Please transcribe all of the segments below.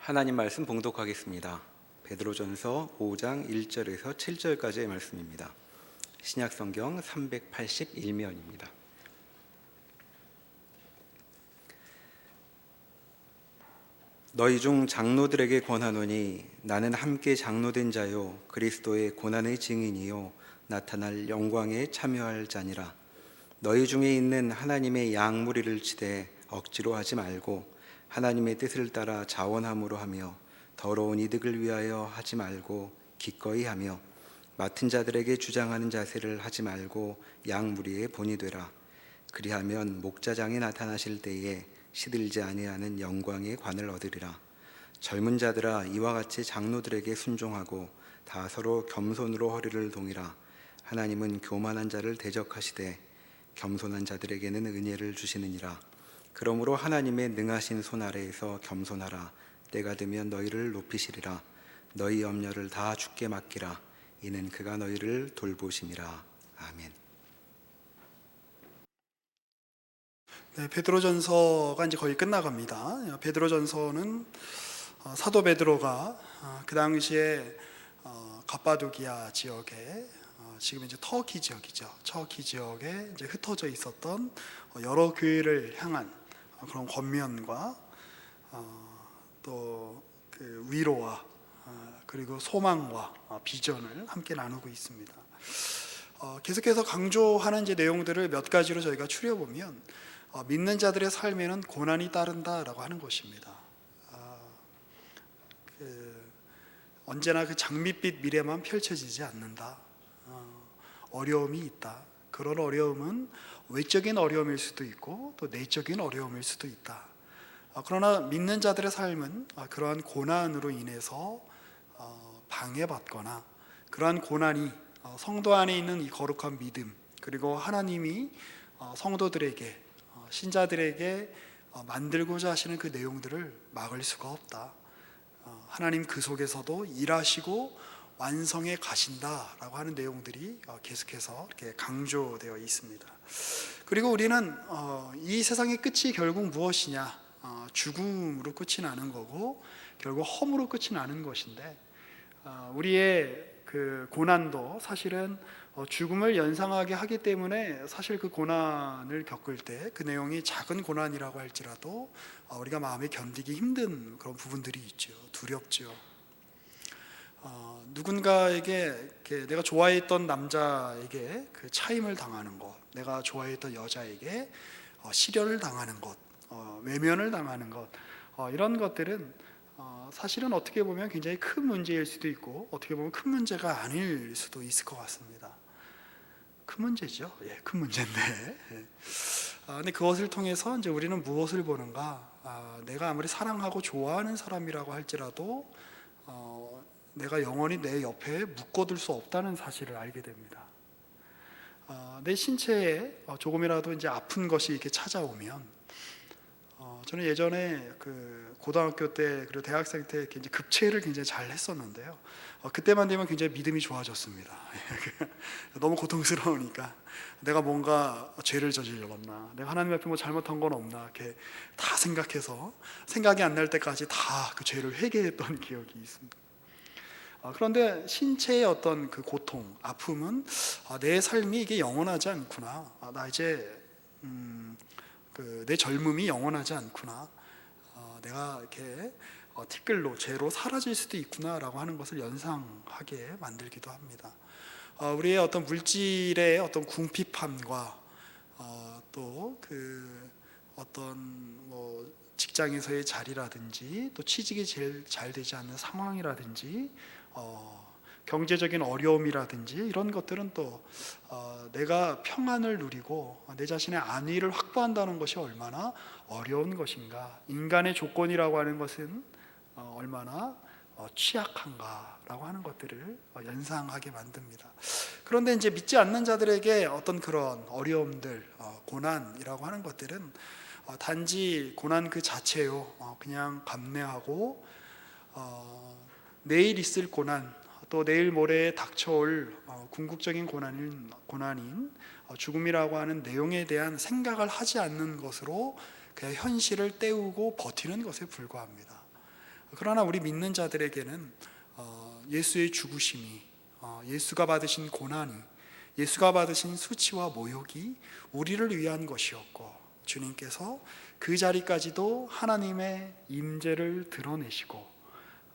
하나님 말씀 봉독하겠습니다. 베드로전서 5장 1절에서 7절까지의 말씀입니다. 신약성경 381면입니다. 너희 중 장로들에게 권하노니 나는 함께 장로된 자요 그리스도의 고난의 증인이요 나타날 영광에 참여할 자니라. 너희 중에 있는 하나님의 양무리를 치되 억지로 하지 말고 하나님의 뜻을 따라 자원함으로 하며 더러운 이득을 위하여 하지 말고 기꺼이 하며 맡은 자들에게 주장하는 자세를 하지 말고 양무리의 본이 되라. 그리하면 목자장에 나타나실 때에 시들지 아니하는 영광의 관을 얻으리라. 젊은 자들아 이와 같이 장로들에게 순종하고 다 서로 겸손으로 허리를 동이라. 하나님은 교만한 자를 대적하시되 겸손한 자들에게는 은혜를 주시느니라. 그러므로 하나님의 능하신 손 아래에서 겸손하라. 때가 되면 너희를 높이시리라. 너희 염려를 다 주께 맡기라. 이는 그가 너희를 돌보심이라. 아멘. 네, 베드로전서가 이제 거의 끝나갑니다. 베드로전서는 사도 베드로가 그 당시에 갑바도기아 지역에 지금 이제 터키 지역이죠. 터키 지역에 이제 흩어져 있었던 여러 교회를 향한 그런 권면과 또 그 위로와 그리고 소망과 비전을 함께 나누고 있습니다. 계속해서 강조하는 이제 내용들을 몇 가지로 저희가 추려보면 믿는 자들의 삶에는 고난이 따른다라고 하는 것입니다. 언제나 그 장밋빛 미래만 펼쳐지지 않는다. 어려움이 있다. 그런 어려움은 외적인 어려움일 수도 있고 또 내적인 어려움일 수도 있다. 그러나 믿는 자들의 삶은 그러한 고난으로 인해서 방해받거나 그러한 고난이 성도 안에 있는 이 거룩한 믿음 그리고 하나님이 성도들에게 신자들에게 만들고자 하시는 그 내용들을 막을 수가 없다. 하나님 그 속에서도 일하시고 완성해 가신다라고 하는 내용들이 계속해서 이렇게 강조되어 있습니다. 그리고 우리는 이 세상의 끝이 결국 무엇이냐? 죽음으로 끝이 나는 거고 결국 험으로 끝이 나는 것인데 우리의 그 고난도 사실은 죽음을 연상하게 하기 때문에 사실 그 고난을 겪을 때 그 내용이 작은 고난이라고 할지라도 우리가 마음에 견디기 힘든 그런 부분들이 있죠. 두렵죠. 누군가에게 내가 좋아했던 남자에게 그 차임을 당하는 것, 내가 좋아했던 여자에게 실연을 당하는 것, 외면을 당하는 것, 이런 것들은 사실은 어떻게 보면 굉장히 큰 문제일 수도 있고 어떻게 보면 큰 문제가 아닐 수도 있을 것 같습니다. 큰 문제죠. 예, 큰 문제인데. 근데 그것을 통해서 이제 우리는 무엇을 보는가? 내가 아무리 사랑하고 좋아하는 사람이라고 할지라도 내가 영원히 내 옆에 묶어둘 수 없다는 사실을 알게 됩니다. 내 신체에 조금이라도 이제 아픈 것이 이렇게 찾아오면 저는 예전에 그 고등학교 때 그리고 대학생 때 이제 급체를 굉장히 잘 했었는데요. 그때만 되면 굉장히 믿음이 좋아졌습니다. 너무 고통스러우니까 내가 뭔가 죄를 저질렀나, 내가 하나님 앞에 뭐 잘못한 건 없나 이렇게 다 생각해서 생각이 안 날 때까지 다 그 죄를 회개했던 기억이 있습니다. 그런데 신체의 어떤 그 고통, 아픔은 내 삶이 이게 영원하지 않구나. 나 이제 내 젊음이 영원하지 않구나. 내가 이렇게 티끌로 죄로 사라질 수도 있구나라고 하는 것을 연상하게 만들기도 합니다. 우리의 어떤 물질의 어떤 궁핍함과 또 그 어떤 뭐 직장에서의 자리라든지 또 취직이 제일 잘 되지 않는 상황이라든지 경제적인 어려움이라든지 이런 것들은 또 내가 평안을 누리고 내 자신의 안위를 확보한다는 것이 얼마나 어려운 것인가, 인간의 조건이라고 하는 것은 얼마나 취약한가라고 하는 것들을 연상하게 만듭니다. 그런데 이제 믿지 않는 자들에게 어떤 그런 어려움들, 고난이라고 하는 것들은 단지 고난 그 자체요, 그냥 감내하고 내일 있을 고난, 또 내일 모레에 닥쳐올 궁극적인 고난인 죽음이라고 하는 내용에 대한 생각을 하지 않는 것으로 그냥 현실을 때우고 버티는 것에 불과합니다. 그러나 우리 믿는 자들에게는 예수의 죽으심이, 예수가 받으신 고난이, 예수가 받으신 수치와 모욕이 우리를 위한 것이었고, 주님께서 그 자리까지도 하나님의 임재를 드러내시고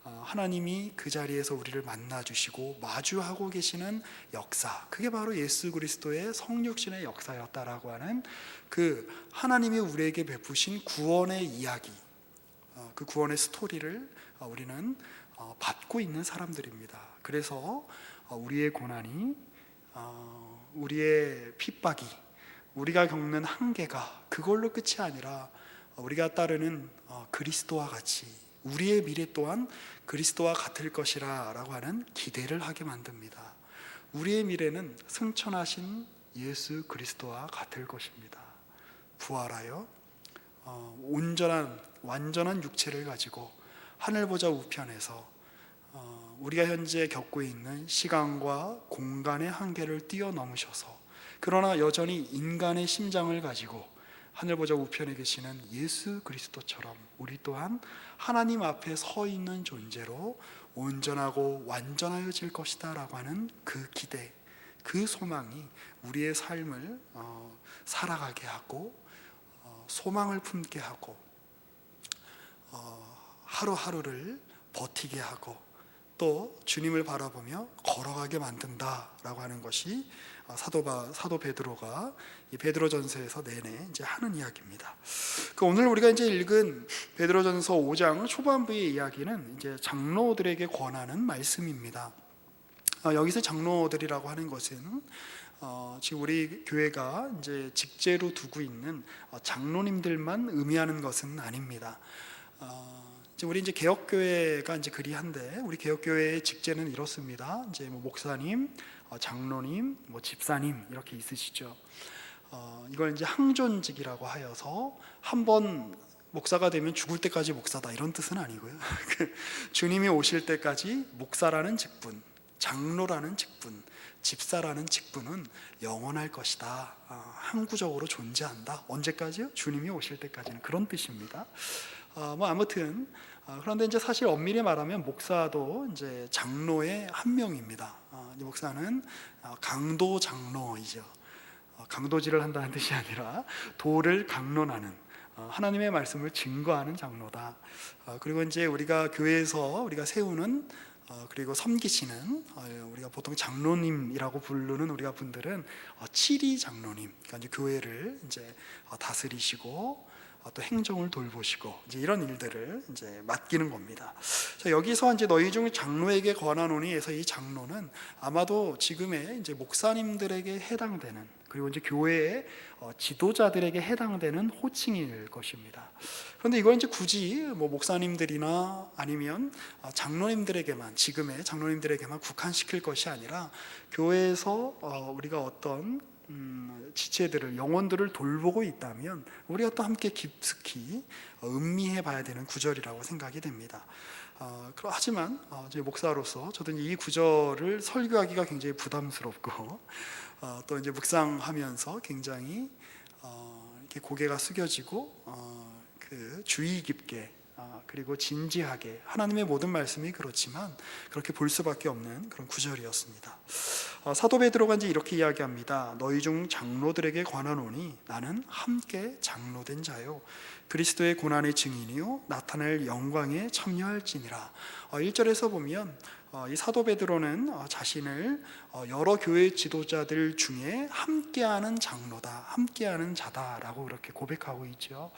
하나님이 그 자리에서 우리를 만나주시고 마주하고 계시는 역사, 그게 바로 예수 그리스도의 성육신의 역사였다라고 하는 그 하나님이 우리에게 베푸신 구원의 이야기, 그 구원의 스토리를 우리는 받고 있는 사람들입니다. 그래서 우리의 고난이, 우리의 핍박이, 우리가 겪는 한계가 그걸로 끝이 아니라 우리가 따르는 그리스도와 같이 우리의 미래 또한 그리스도와 같을 것이라 라고 하는 기대를 하게 만듭니다. 우리의 미래는 승천하신 예수 그리스도와 같을 것입니다. 부활하여 완전한 육체를 가지고 하늘 보좌 우편에서 우리가 현재 겪고 있는 시간과 공간의 한계를 뛰어넘으셔서, 그러나 여전히 인간의 심장을 가지고 하늘 보좌 우편에 계시는 예수 그리스도처럼 우리 또한 하나님 앞에 서 있는 존재로 온전하고 완전하여질 것이다 라고 하는 그 기대, 그 소망이 우리의 삶을 살아가게 하고 소망을 품게 하고 하루하루를 버티게 하고 또 주님을 바라보며 걸어가게 만든다라고 하는 것이 사도 베드로가 이 베드로전서에서 내내 이제 하는 이야기입니다. 오늘 우리가 이제 읽은 베드로전서 5장 초반부의 이야기는 이제 장로들에게 권하는 말씀입니다. 여기서 장로들이라고 하는 것은 지금 우리 교회가 이제 직제로 두고 있는 장로님들만 의미하는 것은 아닙니다. 우리 이제 개혁교회가 이제 그리한데, 우리 개혁교회의 직제는 이렇습니다. 이제 뭐 목사님, 장로님, 뭐 집사님 이렇게 있으시죠. 이걸 이제 항존직이라고 하여서 한번 목사가 되면 죽을 때까지 목사다 이런 뜻은 아니고요. 주님이 오실 때까지 목사라는 직분, 장로라는 직분, 집사라는 직분은 영원할 것이다. 항구적으로 존재한다. 언제까지요? 주님이 오실 때까지는, 그런 뜻입니다. 아무튼 그런데 이제 사실 엄밀히 말하면 목사도 이제 장로의 한 명입니다. 목사는 강도 장로이죠. 강도질을 한다는 뜻이 아니라 도를 강론하는, 하나님의 말씀을 증거하는 장로다. 그리고 이제 우리가 교회에서 우리가 세우는 그리고 섬기시는 우리가 보통 장로님이라고 부르는 우리가 분들은 치리 장로님, 그러니까 이제 교회를 이제 다스리시고 또 행정을 돌보시고 이제 이런 일들을 이제 맡기는 겁니다. 자, 여기서 이제 너희 중 장로에게 권하노니 해서 이 장로는 아마도 지금의 이제 목사님들에게 해당되는, 그리고 이제 교회의 지도자들에게 해당되는 호칭일 것입니다. 그런데 이걸 이제 굳이 뭐 목사님들이나 아니면 장로님들에게만, 지금의 장로님들에게만 국한시킬 것이 아니라 교회에서 우리가 어떤 지체들을, 영혼들을 돌보고 있다면 우리가 또 함께 깊숙이 음미해 봐야 되는 구절이라고 생각이 됩니다. 하지만 이제 목사로서 저도 이 구절을 설교하기가 굉장히 부담스럽고 또 이제 묵상하면서 굉장히 이렇게 고개가 숙여지고 그 주의 깊게 그리고 진지하게, 하나님의 모든 말씀이 그렇지만 그렇게 볼 수밖에 없는 그런 구절이었습니다. 사도 베드로가 이제 이렇게 이야기합니다. 너희 중 장로들에게 권하노니 나는 함께 장로된 자요 그리스도의 고난의 증인이요 나타낼 영광에 참여할지니라. 1절에서 보면 이 사도 베드로는 자신을 여러 교회 지도자들 중에 함께하는 장로다, 함께하는 자다라고 그렇게 고백하고 있죠.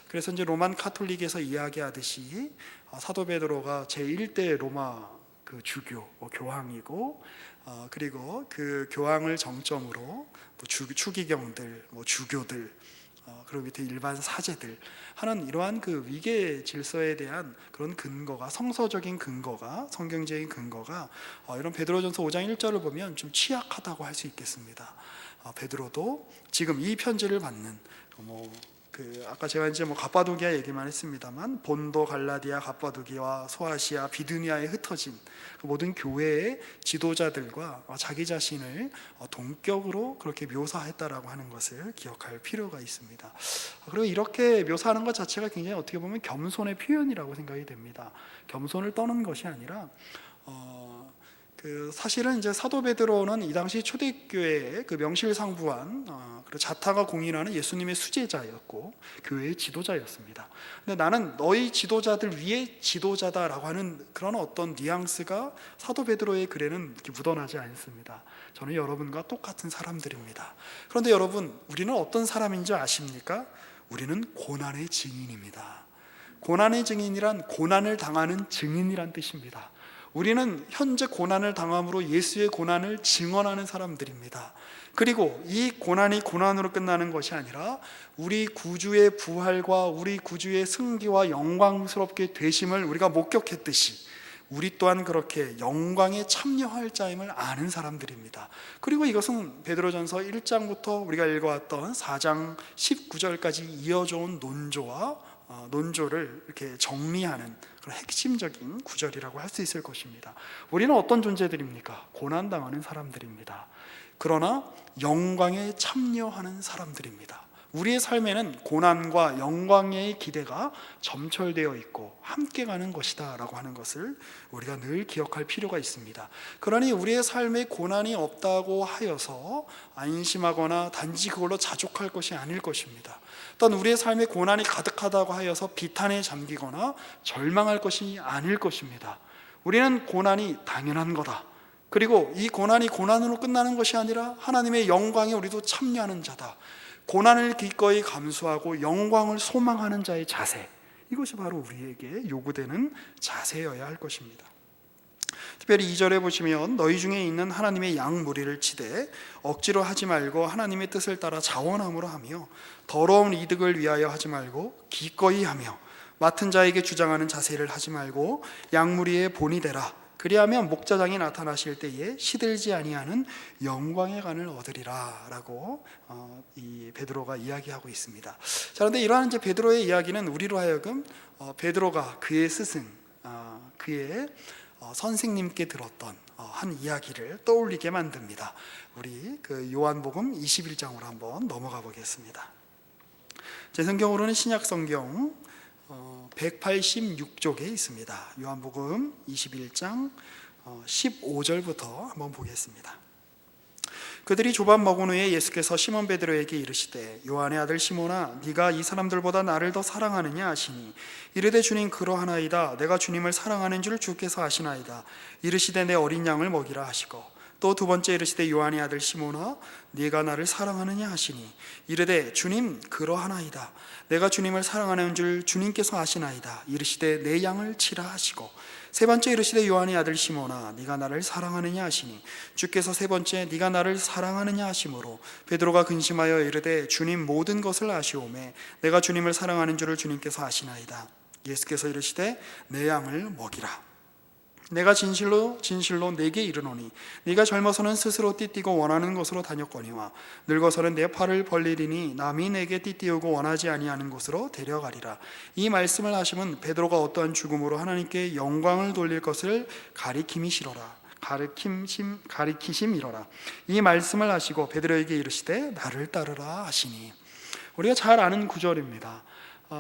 그래서 이제 로만 카톨릭에서 이야기하듯이 사도 베드로가 제1대 로마 그 주교 교황이고, 그리고 그 교황을 정점으로 추기경들, 주교들, 그리고 밑에 일반 사제들 하는 이러한 그 위계 질서에 대한 그런 근거가, 성서적인 근거가, 성경적인 근거가 이런 베드로전서 5장 1절을 보면 좀 취약하다고 할 수 있겠습니다. 베드로도 지금 이 편지를 받는 아까 제가 이제 갑바도기아 얘기만 했습니다만 본도, 갈라디아, 갑바도기아, 소아시아, 비두니아에 흩어진 그 모든 교회의 지도자들과 자기 자신을 동격으로 그렇게 묘사했다라고 하는 것을 기억할 필요가 있습니다. 그리고 이렇게 묘사하는 것 자체가 굉장히 어떻게 보면 겸손의 표현이라고 생각이 됩니다. 겸손을 떠는 것이 아니라 사실은 이제 사도 베드로는 이 당시 초대교회의 그 명실상부한 그리고 자타가 공인하는 예수님의 수제자였고 교회의 지도자였습니다. 근데 나는 너희 지도자들 위에 지도자다라고 하는 그런 어떤 뉘앙스가 사도 베드로의 글에는 이렇게 묻어나지 않습니다. 저는 여러분과 똑같은 사람들입니다. 그런데 여러분, 우리는 어떤 사람인 줄 아십니까? 우리는 고난의 증인입니다. 고난의 증인이란 고난을 당하는 증인이란 뜻입니다. 우리는 현재 고난을 당함으로 예수의 고난을 증언하는 사람들입니다. 그리고 이 고난이 고난으로 끝나는 것이 아니라 우리 구주의 부활과 우리 구주의 승리와 영광스럽게 되심을 우리가 목격했듯이 우리 또한 그렇게 영광에 참여할 자임을 아는 사람들입니다. 그리고 이것은 베드로전서 1장부터 우리가 읽어왔던 4장 19절까지 이어져 온 논조를 이렇게 정리하는 그런 핵심적인 구절이라고 할 수 있을 것입니다. 우리는 어떤 존재들입니까? 고난당하는 사람들입니다. 그러나 영광에 참여하는 사람들입니다. 우리의 삶에는 고난과 영광의 기대가 점철되어 있고 함께 가는 것이다 라고 하는 것을 우리가 늘 기억할 필요가 있습니다. 그러니 우리의 삶에 고난이 없다고 하여서 안심하거나 단지 그걸로 자족할 것이 아닐 것입니다. 또한 우리의 삶에 고난이 가득하다고 하여서 비탄에 잠기거나 절망할 것이 아닐 것입니다. 우리는 고난이 당연한 거다. 그리고 이 고난이 고난으로 끝나는 것이 아니라 하나님의 영광에 우리도 참여하는 자다. 고난을 기꺼이 감수하고 영광을 소망하는 자의 자세, 이것이 바로 우리에게 요구되는 자세여야 할 것입니다. 특별히 2절에 보시면 너희 중에 있는 하나님의 양 무리를 치되 억지로 하지 말고 하나님의 뜻을 따라 자원함으로 하며 더러운 이득을 위하여 하지 말고 기꺼이 하며 맡은 자에게 주장하는 자세를 하지 말고 양 무리의 본이 되라. 그리하면 목자장이 나타나실 때에 시들지 아니하는 영광의 간을 얻으리라 라고 이 베드로가 이야기하고 있습니다. 자, 그런데 이러한 이제 베드로의 이야기는 우리로 하여금 베드로가 그의 스승, 그의 선생님께 들었던 한 이야기를 떠올리게 만듭니다. 우리 그 요한복음 21장으로 한번 넘어가 보겠습니다. 제 성경으로는 신약 성경 186쪽에 있습니다. 요한복음 21장 15절부터 한번 보겠습니다. 그들이 조밥 먹은 후에 예수께서 시몬 베드로에게 이르시되 요한의 아들 시몬아 네가 이 사람들보다 나를 더 사랑하느냐 하시니 이르되 주님 그러하나이다. 내가 주님을 사랑하는 줄 주께서 아시나이다. 이르시되 내 어린 양을 먹이라 하시고 또 두 번째 이르시되 요한의 아들 시몬아 네가 나를 사랑하느냐 하시니 이르되 주님 그러하나이다. 내가 주님을 사랑하는 줄 주님께서 아시나이다. 이르시되 내 양을 치라 하시고 세 번째 이르시되 요한의 아들 시몬아 네가 나를 사랑하느냐 하시니 주께서 세 번째 네가 나를 사랑하느냐 하심으로 베드로가 근심하여 이르되 주님 모든 것을 아시오매 내가 주님을 사랑하는 줄을 주님께서 아시나이다. 예수께서 이르시되 내 양을 먹이라. 내가 진실로 진실로 네게 이르노니 네가 젊어서는 스스로 띠띠고 원하는 곳으로 다녔거니와 늙어서는 내 팔을 벌리리니 남이 내게 띠띠우고 원하지 아니하는 곳으로 데려가리라. 이 말씀을 하시면 베드로가 어떠한 죽음으로 하나님께 영광을 돌릴 것을 가리킴이시로라. 가리키심이로라. 이 말씀을 하시고 베드로에게 이르시되 나를 따르라 하시니. 우리가 잘 아는 구절입니다.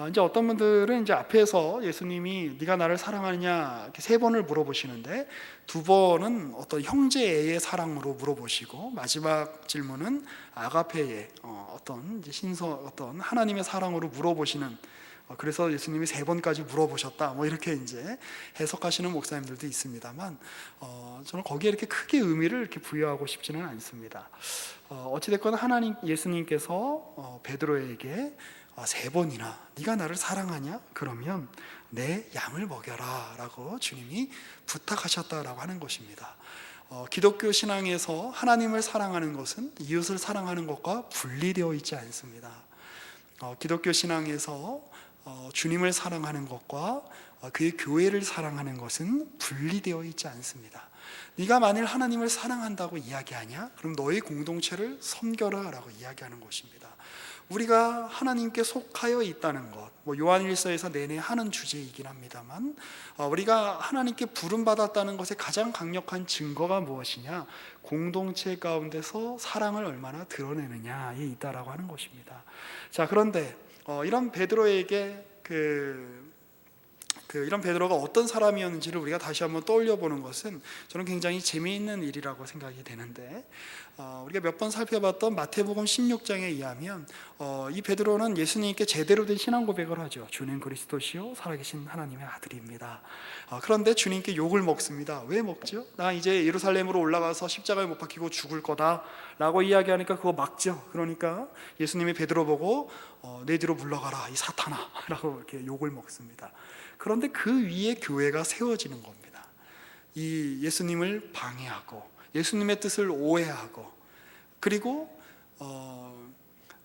이제 어떤 분들은 이제 앞에서 예수님이 네가 나를 사랑하느냐 이렇게 세 번을 물어보시는데 두 번은 어떤 형제의 사랑으로 물어보시고 마지막 질문은 아가페의 어떤 이제 어떤 하나님의 사랑으로 물어보시는. 그래서 예수님이 세 번까지 물어보셨다. 뭐 이렇게 이제 해석하시는 목사님들도 있습니다만, 저는 거기에 이렇게 크게 의미를 이렇게 부여하고 싶지는 않습니다. 어찌됐건 예수님께서 베드로에게 세 번이나 네가 나를 사랑하냐? 그러면 내 양을 먹여라 라고 주님이 부탁하셨다라고 하는 것입니다. 기독교 신앙에서 하나님을 사랑하는 것은 이웃을 사랑하는 것과 분리되어 있지 않습니다. 기독교 신앙에서 주님을 사랑하는 것과 그의 교회를 사랑하는 것은 분리되어 있지 않습니다. 네가 만일 하나님을 사랑한다고 이야기하냐? 그럼 너의 공동체를 섬겨라 라고 이야기하는 것입니다. 우리가 하나님께 속하여 있다는 것, 뭐 요한일서에서 내내 하는 주제이긴 합니다만, 우리가 하나님께 부름받았다는 것의 가장 강력한 증거가 무엇이냐? 공동체 가운데서 사랑을 얼마나 드러내느냐에 있다라고 하는 것입니다. 자, 그런데 이런 베드로에게 이런 베드로가 어떤 사람이었는지를 우리가 다시 한번 떠올려 보는 것은 저는 굉장히 재미있는 일이라고 생각이 되는데, 우리가 몇 번 살펴봤던 마태복음 16장에 의하면 이 베드로는 예수님께 제대로 된 신앙 고백을 하죠. 주님 그리스도시요 살아계신 하나님의 아들입니다. 그런데 주님께 욕을 먹습니다. 왜 먹죠? 나 이제 예루살렘으로 올라가서 십자가에 못 박히고 죽을 거다 라고 이야기하니까 그거 막죠. 그러니까 예수님이 베드로 보고 내 뒤로 물러가라 이 사탄아 라고 이렇게 욕을 먹습니다. 그런데 그 위에 교회가 세워지는 겁니다. 이 예수님을 방해하고 예수님의 뜻을 오해하고, 그리고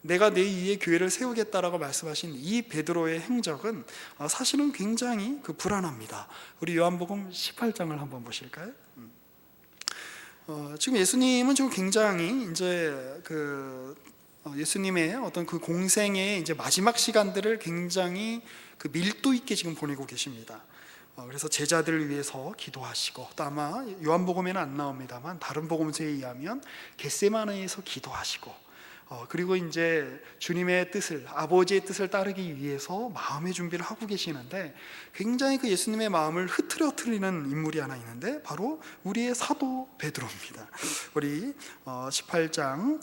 내가 내 위에 교회를 세우겠다라고 말씀하신 이 베드로의 행적은 사실은 굉장히 불안합니다. 우리 요한복음 18장을 한번 보실까요? 지금 예수님은 지금 굉장히 이제 예수님의 어떤 그 공생의 이제 마지막 시간들을 굉장히 밀도 있게 지금 보내고 계십니다. 그래서 제자들을 위해서 기도하시고, 또 아마 요한복음에는 안 나옵니다만 다른 복음서에 의하면 겟세마네에서 기도하시고, 그리고 이제 주님의 뜻을, 아버지의 뜻을 따르기 위해서 마음의 준비를 하고 계시는데, 굉장히 그 예수님의 마음을 흐트러뜨리는 인물이 하나 있는데 바로 우리의 사도 베드로입니다. 우리 18장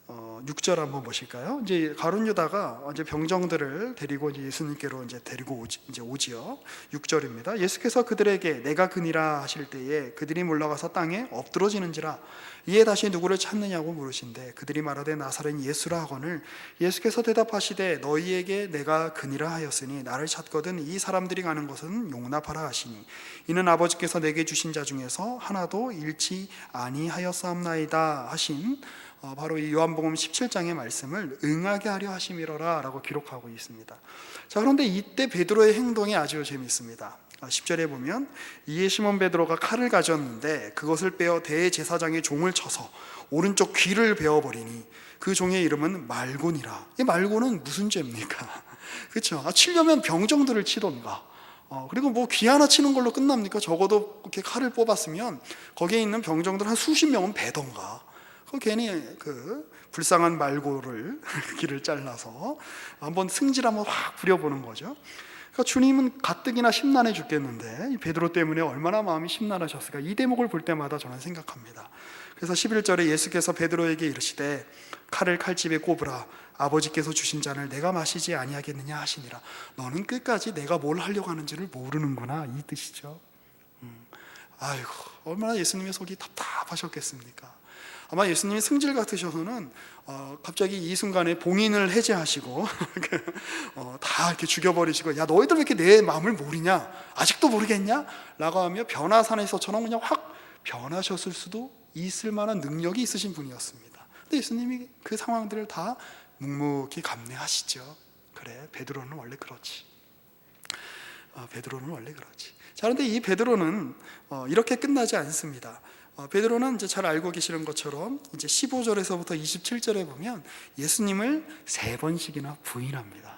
6절 한번 보실까요? 이제 가룟 유다가 이제 병정들을 데리고 이제 예수님께로 이제 데리고 오지요. 6절입니다. 예수께서 그들에게 내가 그니라 하실 때에 그들이 물러가서 땅에 엎드러지는지라. 이에 다시 누구를 찾느냐고 물으신대 그들이 말하되 나사렛 예수라 하거늘 예수께서 대답하시되 너희에게 내가 그니라 하였으니 나를 찾거든 이 사람들이 가는 것은 용납하라 하시니 이는 아버지께서 내게 주신 자 중에서 하나도 잃지 아니하였사옵나이다 하신 바로 이 요한복음 17장의 말씀을 응하게 하려 하심이로라 라고 기록하고 있습니다. 자, 그런데 이때 베드로의 행동이 아주 재미있습니다. 10절에 보면 이에 시몬 베드로가 칼을 가졌는데 그것을 빼어 대제사장의 종을 쳐서 오른쪽 귀를 베어버리니 그 종의 이름은 말곤이라. 이 말곤은 무슨 죄입니까? 그렇죠? 치려면 병정들을 치던가, 그리고 뭐 귀 하나 치는 걸로 끝납니까? 적어도 이렇게 칼을 뽑았으면 거기에 있는 병정들 한 수십 명은 베던가. 괜히 불쌍한 말고를 귀를 잘라서 한번 승질 한번 확 부려보는 거죠. 그러니까 주님은 가뜩이나 심란해 죽겠는데 이 베드로 때문에 얼마나 마음이 심란하셨을까, 이 대목을 볼 때마다 저는 생각합니다. 그래서 11절에 예수께서 베드로에게 이르시되 칼을 칼집에 꼽으라. 아버지께서 주신 잔을 내가 마시지 아니하겠느냐 하시니라. 너는 끝까지 내가 뭘 하려고 하는지를 모르는구나, 이 뜻이죠. 아이고, 얼마나 예수님의 속이 답답하셨겠습니까? 아마 예수님이 승질 같으셔서는 갑자기 이 순간에 봉인을 해제하시고 다 이렇게 죽여버리시고, 야 너희들 왜 이렇게 내 마음을 모르냐, 아직도 모르겠냐? 라고 하며 변화산에서처럼 그냥 확 변하셨을 수도 있을 만한 능력이 있으신 분이었습니다. 근데 예수님이 그 상황들을 다 묵묵히 감내하시죠. 그래, 베드로는 원래 그렇지. 베드로는 원래 그렇지. 자, 그런데 이 베드로는 이렇게 끝나지 않습니다. 베드로는 이제 잘 알고 계시는 것처럼 이제 15절에서부터 27절에 보면 예수님을 3번씩이나 부인합니다.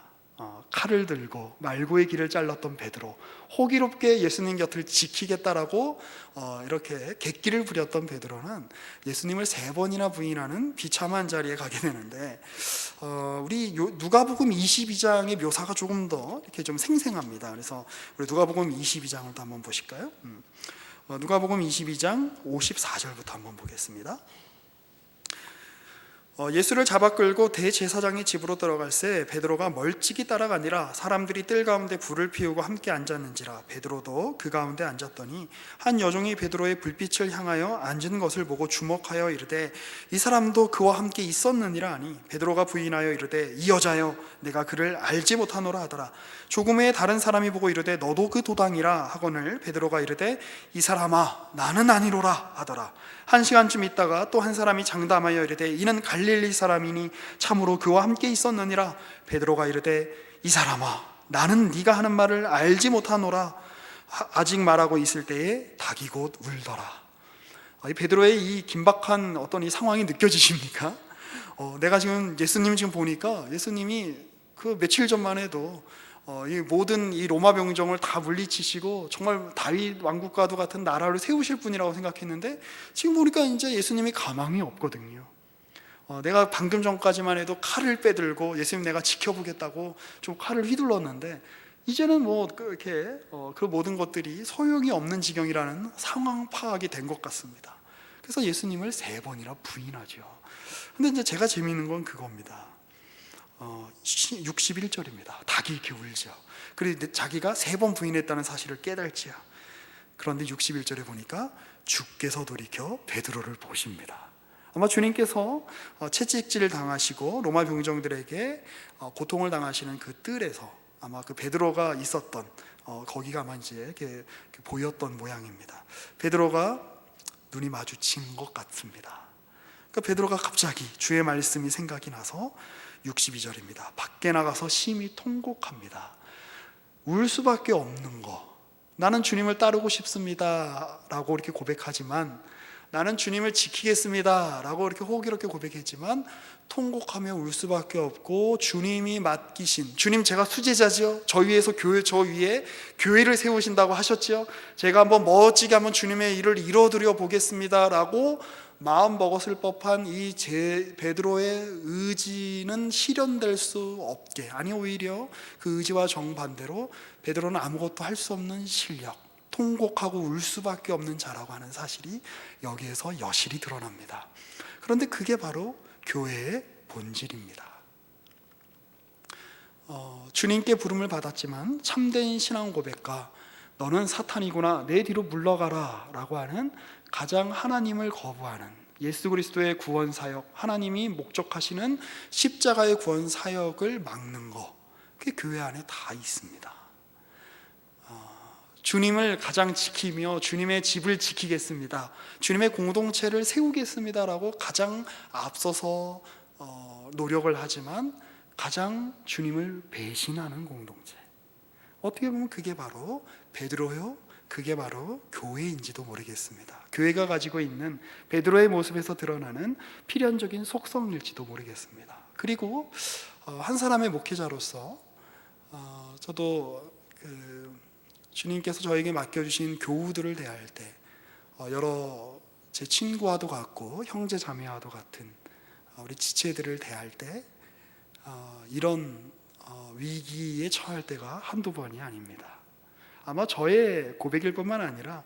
칼을 들고 말고의 길을 잘랐던 베드로, 호기롭게 예수님 곁을 지키겠다라고 이렇게 객기를 부렸던 베드로는 예수님을 3번이나 부인하는 비참한 자리에 가게 되는데, 우리 누가복음 22장의 묘사가 조금 더 이렇게 좀 생생합니다. 그래서 우리 누가복음 22장을 또 한번 보실까요? 누가복음 22장 54절부터 한번 보겠습니다. 예수를 잡아 끌고 대제사장의 집으로 들어갈새 베드로가 멀찍이 따라가니라. 사람들이 뜰 가운데 불을 피우고 함께 앉았는지라. 베드로도 그 가운데 앉았더니 한 여종이 베드로의 불빛을 향하여 앉은 것을 보고 주목하여 이르되 이 사람도 그와 함께 있었느니라 하니, 베드로가 부인하여 이르되 이 여자여 내가 그를 알지 못하노라 하더라. 조금 후에 다른 사람이 보고 이르되 너도 그 도당이라 하거늘 베드로가 이르되 이 사람아 나는 아니로라 하더라. 1시간쯤 있다가 또 한 사람이 장담하여 이르되 이는 갈릴리 사람이니 참으로 그와 함께 있었느니라. 베드로가 이르되 이 사람아 나는 네가 하는 말을 알지 못하노라. 아직 말하고 있을 때에 닭이 곧 울더라. 이 베드로의 이 긴박한 어떤 이 상황이 느껴지십니까? 내가 지금 예수님 지금 보니까 예수님이 그 며칠 전만 해도 이 모든 이 로마 병정을 다 물리치시고 정말 다윗 왕국과도 같은 나라를 세우실 분이라고 생각했는데 지금 보니까 이제 예수님이 가망이 없거든요. 내가 방금 전까지만 해도 칼을 빼들고 예수님 내가 지켜보겠다고 좀 칼을 휘둘렀는데 이제는 뭐 이렇게 그 모든 것들이 소용이 없는 지경이라는 상황 파악이 된 것 같습니다. 그래서 예수님을 3번이나 부인하죠. 근데 이제 제가 재미있는 건 그겁니다. 61절입니다. 닭이 이렇게 울죠. 그리고 자기가 3번 부인했다는 사실을 깨달지요. 그런데 61절에 보니까 주께서 돌이켜 베드로를 보십니다. 아마 주님께서 채찍질을 당하시고 로마 병정들에게 고통을 당하시는 그 뜰에서 아마 그 베드로가 있었던 거기가 아마 이제 이렇게 보였던 모양입니다. 베드로가 눈이 마주친 것 같습니다. 그러니까 베드로가 갑자기 주의 말씀이 생각이 나서 62절입니다. 밖에 나가서 심히 통곡합니다. 울 수밖에 없는 거. 나는 주님을 따르고 싶습니다 라고 이렇게 고백하지만, 나는 주님을 지키겠습니다 라고 이렇게 호기롭게 고백했지만 통곡하며 울 수밖에 없고, 주님이 맡기신, 주님 제가 수제자죠. 저 위에서 저 위에 교회를 세우신다고 하셨죠. 제가 한번 멋지게 한번 주님의 일을 이뤄드려 보겠습니다 라고 마음 먹었을 법한 이 베드로의 의지는 실현될 수 없게, 아니 오히려 그 의지와 정반대로 베드로는 아무것도 할 수 없는 실력, 통곡하고 울 수밖에 없는 자라고 하는 사실이 여기에서 여실히 드러납니다. 그런데 그게 바로 교회의 본질입니다. 주님께 부름을 받았지만 참된 신앙 고백과 너는 사탄이구나 내 뒤로 물러가라 라고 하는 가장 하나님을 거부하는 예수 그리스도의 구원 사역, 하나님이 목적하시는 십자가의 구원 사역을 막는 것, 그게 교회 안에 다 있습니다. 주님을 가장 지키며 주님의 집을 지키겠습니다, 주님의 공동체를 세우겠습니다 라고 가장 앞서서 노력을 하지만 가장 주님을 배신하는 공동체, 어떻게 보면 그게 바로 베드로요, 그게 바로 교회인지도 모르겠습니다. 교회가 가지고 있는 베드로의 모습에서 드러나는 필연적인 속성일지도 모르겠습니다. 그리고 한 사람의 목회자로서 저도 주님께서 저에게 맡겨주신 교우들을 대할 때 여러 제 친구와도 같고 형제 자매와도 같은 우리 지체들을 대할 때 이런 위기에 처할 때가 한두 번이 아닙니다. 아마 저의 고백일 뿐만 아니라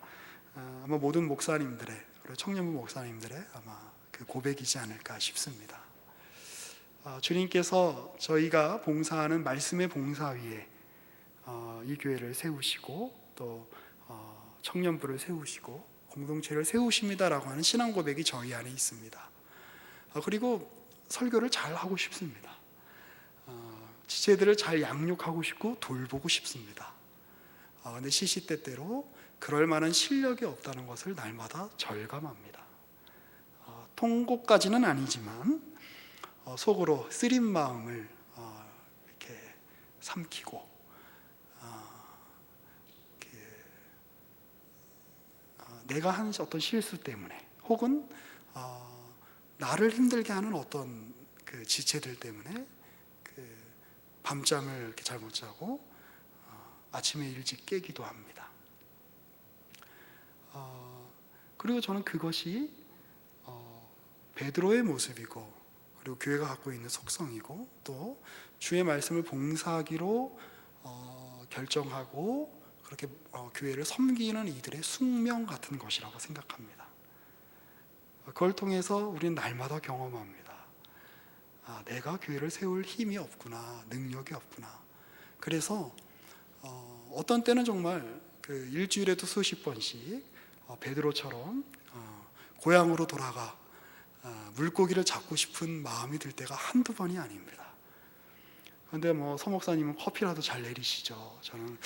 아마 모든 목사님들의, 청년부 목사님들의 아마 그 고백이지 않을까 싶습니다. 주님께서 저희가 봉사하는 말씀의 봉사 위에 이 교회를 세우시고 또 청년부를 세우시고 공동체를 세우십니다라고 하는 신앙 고백이 저희 안에 있습니다. 그리고 설교를 잘 하고 싶습니다. 지체들을 잘 양육하고 싶고 돌보고 싶습니다. 근데 시시때때로 그럴 만한 실력이 없다는 것을 날마다 절감합니다. 통곡까지는 아니지만 속으로 쓰린 마음을 이렇게 삼키고 내가 한 어떤 실수 때문에 혹은 나를 힘들게 하는 어떤 그 지체들 때문에 밤잠을 이렇게 잘 못 자고 아침에 일찍 깨기도 합니다. 그리고 저는 그것이 베드로의 모습이고, 그리고 교회가 갖고 있는 속성이고, 또 주의 말씀을 봉사하기로 결정하고 그렇게 교회를 섬기는 이들의 숙명 같은 것이라고 생각합니다. 그걸 통해서 우리는 날마다 경험합니다. 내가 교회를 세울 힘이 없구나, 능력이 없구나. 그래서 어떤 때는 정말 일주일에도 수십 번씩 베드로처럼 고향으로 돌아가 물고기를 잡고 싶은 마음이 들 때가 한두 번이 아닙니다. 그런데 서 목사님은 커피라도 잘 내리시죠. 저는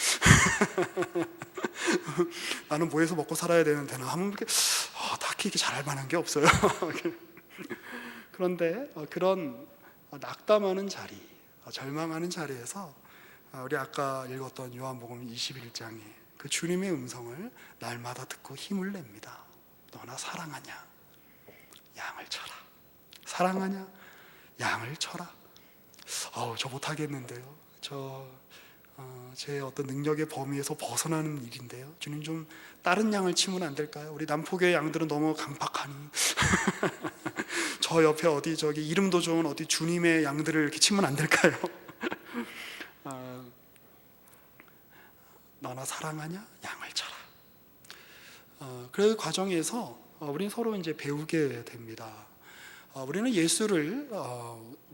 나는 뭐해서 먹고 살아야 되는데 나 하면 딱히 이렇게 잘할 만한 게 없어요. 그런데 그런 낙담하는 자리, 절망하는 자리에서 우리 아까 읽었던 요한복음 21장에 그 주님의 음성을 날마다 듣고 힘을 냅니다. 너나 사랑하냐? 양을 쳐라. 사랑하냐? 양을 쳐라. 저 못하겠는데요. 제 어떤 능력의 범위에서 벗어나는 일인데요. 주님, 좀 다른 양을 치면 안 될까요? 우리 남포교회 양들은 너무 강팍하니 저 옆에 어디 저기 이름도 좋은 어디 주님의 양들을 이렇게 치면 안 될까요? 너나 사랑하냐? 양을 쳐라. 그 과정에서 우리는 서로 이제 배우게 됩니다. 우리는 예수를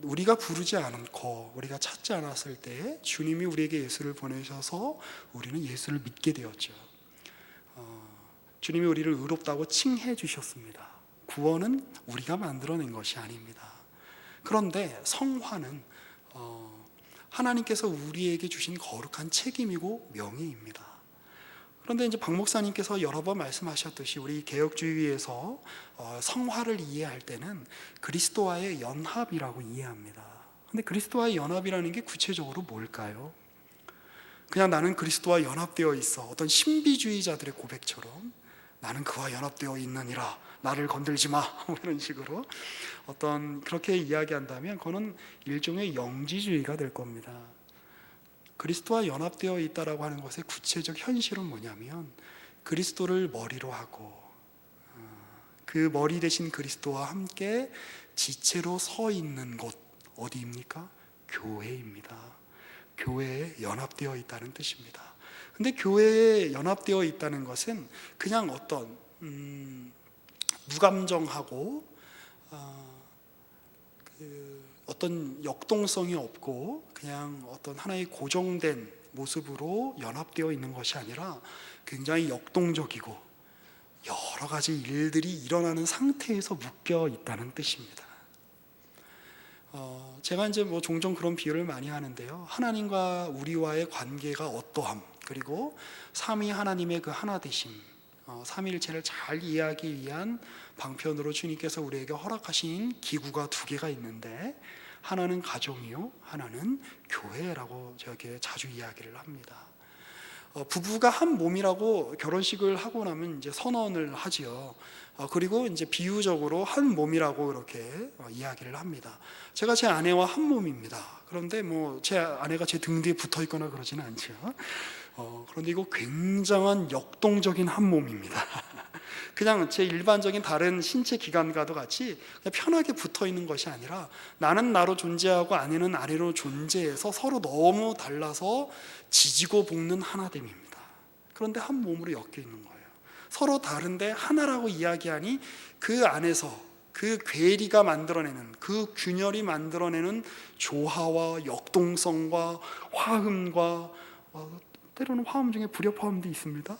우리가 부르지 않고 우리가 찾지 않았을 때 주님이 우리에게 예수를 보내셔서 우리는 예수를 믿게 되었죠. 주님이 우리를 의롭다고 칭해 주셨습니다. 구원은 우리가 만들어낸 것이 아닙니다. 그런데 성화는 하나님께서 우리에게 주신 거룩한 책임이고 명예입니다. 그런데 이제 박 목사님께서 여러 번 말씀하셨듯이 우리 개혁주의에서 성화를 이해할 때는 그리스도와의 연합이라고 이해합니다. 근데 그리스도와의 연합이라는 게 구체적으로 뭘까요? 그냥 나는 그리스도와 연합되어 있어, 어떤 신비주의자들의 고백처럼 나는 그와 연합되어 있느니라, 나를 건들지 마, 이런 식으로 그렇게 이야기한다면 그거는 일종의 영지주의가 될 겁니다. 그리스도와 연합되어 있다라고 하는 것의 구체적 현실은 뭐냐면 그리스도를 머리로 하고 그 머리 대신 그리스도와 함께 지체로 서 있는 곳, 어디입니까? 교회입니다. 교회에 연합되어 있다는 뜻입니다. 근데 교회에 연합되어 있다는 것은 그냥 어떤 무감정하고 어떤 역동성이 없고 그냥 어떤 하나의 고정된 모습으로 연합되어 있는 것이 아니라 굉장히 역동적이고 여러 가지 일들이 일어나는 상태에서 묶여 있다는 뜻입니다. 제가 이제 종종 그런 비유를 많이 하는데요. 하나님과 우리와의 관계가 어떠함, 그리고 삼위 하나님의 그 하나 되심, 삼위일체를 잘 이해하기 위한 방편으로 주님께서 우리에게 허락하신 기구가 두 개가 있는데 하나는 가정이요, 하나는 교회라고 저에게 자주 이야기를 합니다. 부부가 한 몸이라고 결혼식을 하고 나면 이제 선언을 하지요. 그리고 이제 비유적으로 한 몸이라고 이렇게 이야기를 합니다. 제가 제 아내와 한 몸입니다. 그런데 제 아내가 제 등 뒤에 붙어 있거나 그러지는 않죠. 그런데 이거 굉장한 역동적인 한 몸입니다. 그냥 제 일반적인 다른 신체 기관과도 같이 그냥 편하게 붙어 있는 것이 아니라 나는 나로 존재하고 아내는 아내로 존재해서 서로 너무 달라서 지지고 볶는 하나됨입니다. 그런데 한 몸으로 엮여 있는 거예요. 서로 다른데 하나라고 이야기하니 그 안에서 그 괴리가 만들어내는, 그 균열이 만들어내는 조화와 역동성과 화음과 때로는 화음 중에 불협화음도 있습니다.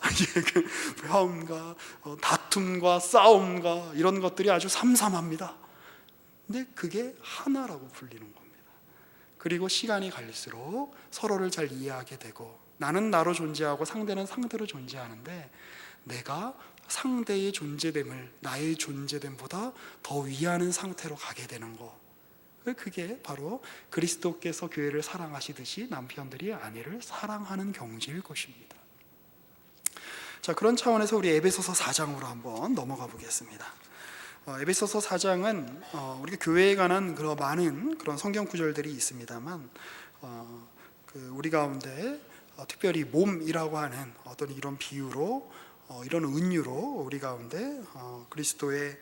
화음과 다툼과 싸움과 이런 것들이 아주 삼삼합니다. 근데 그게 하나라고 불리는 겁니다. 그리고 시간이 갈릴수록 서로를 잘 이해하게 되고 나는 나로 존재하고 상대는 상대로 존재하는데 내가 상대의 존재됨을 나의 존재됨보다 더 위하는 상태로 가게 되는 것, 그게 바로 그리스도께서 교회를 사랑하시듯이 남편들이 아내를 사랑하는 경지일 것입니다. 자, 그런 차원에서 우리 에베소서 4장으로 한번 넘어가 보겠습니다. 에베소서 4장은 우리가 교회에 관한 그런 많은 그런 성경 구절들이 있습니다만 우리 가운데 특별히 몸이라고 하는 어떤 이런 비유로 이런 은유로 우리 가운데 그리스도의